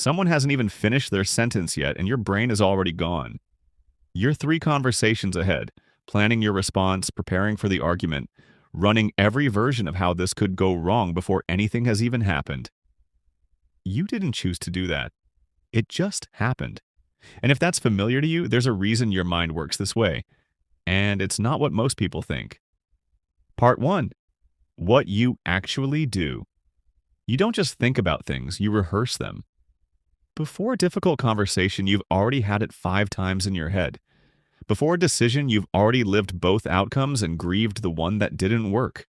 Someone hasn't even finished their sentence yet, and your brain is already gone. You're three conversations ahead, planning your response, preparing for the argument, running every version of how this could go wrong before anything has even happened. You didn't choose to do that. It just happened. And if that's familiar to you, there's a reason your mind works this way. And it's not what most people think. Part 1. What you actually do. You don't just think about things, you rehearse them. Before a difficult conversation, you've already had it 5 times in your head. Before a decision, you've already lived both outcomes and grieved the one that didn't work.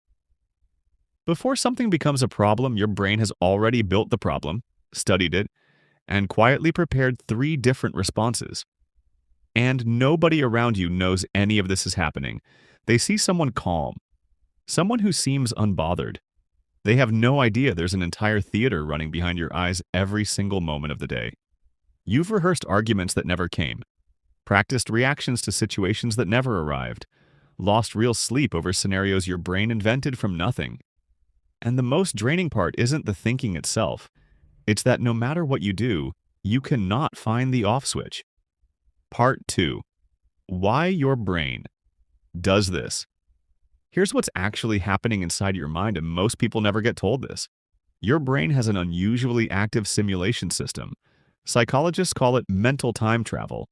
Before something becomes a problem, your brain has already built the problem, studied it, and quietly prepared 3 different responses. And nobody around you knows any of this is happening. They see someone calm, someone who seems unbothered. They have no idea there's an entire theater running behind your eyes every single moment of the day. You've rehearsed arguments that never came, practiced reactions to situations that never arrived, lost real sleep over scenarios your brain invented from nothing. And the most draining part isn't the thinking itself. It's that no matter what you do, you cannot find the off switch. Part 2. Why your brain does this. Here's what's actually happening inside your mind, and most people never get told this. Your brain has an unusually active simulation system. Psychologists call it mental time travel.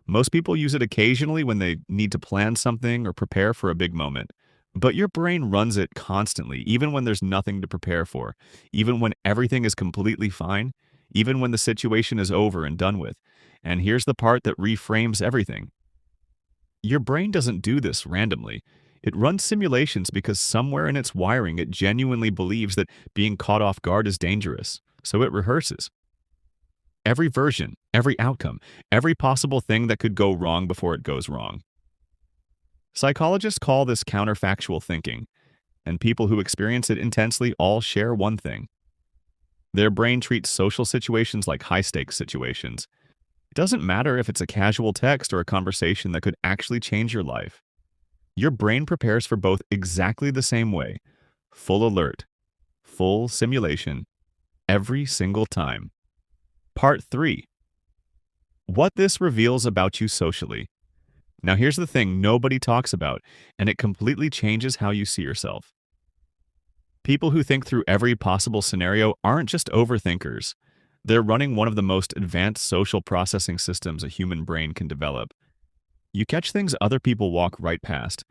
Most people use it occasionally when they need to plan something or prepare for a big moment. But your brain runs it constantly, even when there's nothing to prepare for, even when everything is completely fine, even when the situation is over and done with. And here's the part that reframes everything. Your brain doesn't do this randomly. It runs simulations because somewhere in its wiring it genuinely believes that being caught off guard is dangerous, so it rehearses. Every version, every outcome, every possible thing that could go wrong before it goes wrong. Psychologists call this counterfactual thinking, and people who experience it intensely all share one thing. Their brain treats social situations like high-stakes situations. It doesn't matter if it's a casual text or a conversation that could actually change your life. Your brain prepares for both exactly the same way, full alert, full simulation, every single time. Part 3. What this reveals about you socially. Now here's the thing nobody talks about, and it completely changes how you see yourself. People who think through every possible scenario aren't just overthinkers. They're running one of the most advanced social processing systems a human brain can develop. You catch things other people walk right past.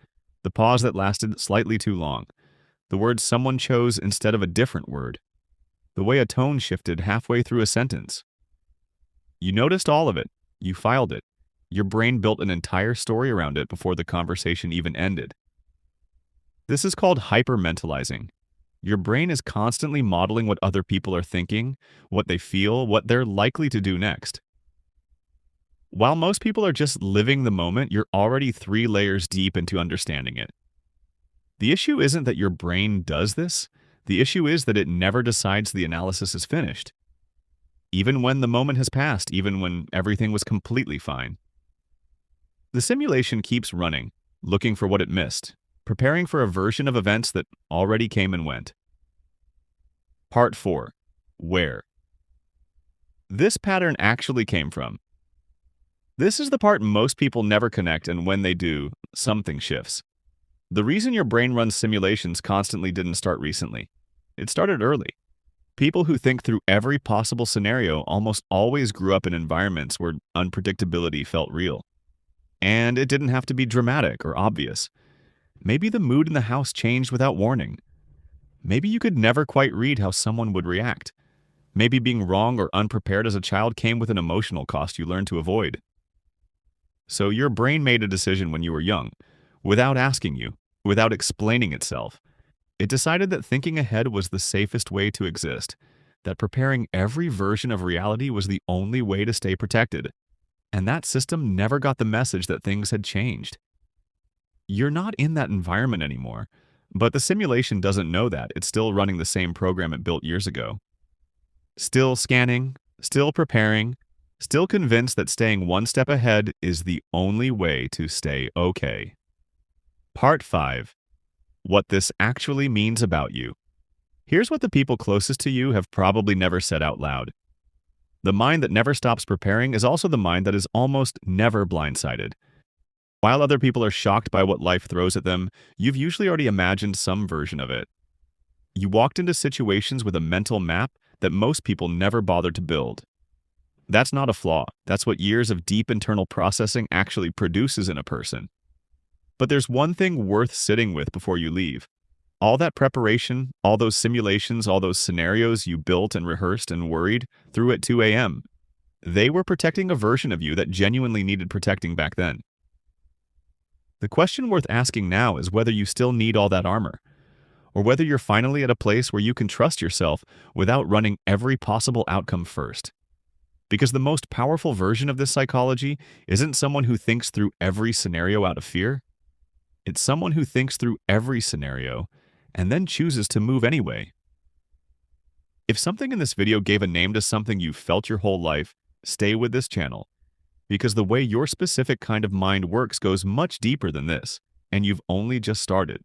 The pause that lasted slightly too long. The word someone chose instead of a different word. The way a tone shifted halfway through a sentence. You noticed all of it. You filed it. Your brain built an entire story around it before the conversation even ended. This is called hypermentalizing. Your brain is constantly modeling what other people are thinking, what they feel, what they're likely to do next. While most people are just living the moment, you're already 3 layers deep into understanding it. The issue isn't that your brain does this. The issue is that it never decides the analysis is finished. Even when the moment has passed, even when everything was completely fine. The simulation keeps running, looking for what it missed, preparing for a version of events that already came and went. Part 4. Where? This pattern actually came from. This is the part most people never connect, and when they do, something shifts. The reason your brain runs simulations constantly didn't start recently. It started early. People who think through every possible scenario almost always grew up in environments where unpredictability felt real. And it didn't have to be dramatic or obvious. Maybe the mood in the house changed without warning. Maybe you could never quite read how someone would react. Maybe being wrong or unprepared as a child came with an emotional cost you learned to avoid. So your brain made a decision when you were young, without asking you, without explaining itself. It decided that thinking ahead was the safest way to exist, that preparing every version of reality was the only way to stay protected. And that system never got the message that things had changed. You're not in that environment anymore, but the simulation doesn't know that. It's still running the same program it built years ago. Still scanning, still preparing, still convinced that staying one step ahead is the only way to stay okay. Part 5. What this actually means about you. Here's what the people closest to you have probably never said out loud. The mind that never stops preparing is also the mind that is almost never blindsided. While other people are shocked by what life throws at them, you've usually already imagined some version of it. You walked into situations with a mental map that most people never bothered to build. That's not a flaw. That's what years of deep internal processing actually produces in a person. But there's one thing worth sitting with before you leave. All that preparation, all those simulations, all those scenarios you built and rehearsed and worried through at 2 a.m., they were protecting a version of you that genuinely needed protecting back then. The question worth asking now is whether you still need all that armor, or whether you're finally at a place where you can trust yourself without running every possible outcome first. Because the most powerful version of this psychology isn't someone who thinks through every scenario out of fear. It's someone who thinks through every scenario and then chooses to move anyway. If something in this video gave a name to something you've felt your whole life, stay with this channel. Because the way your specific kind of mind works goes much deeper than this, and you've only just started.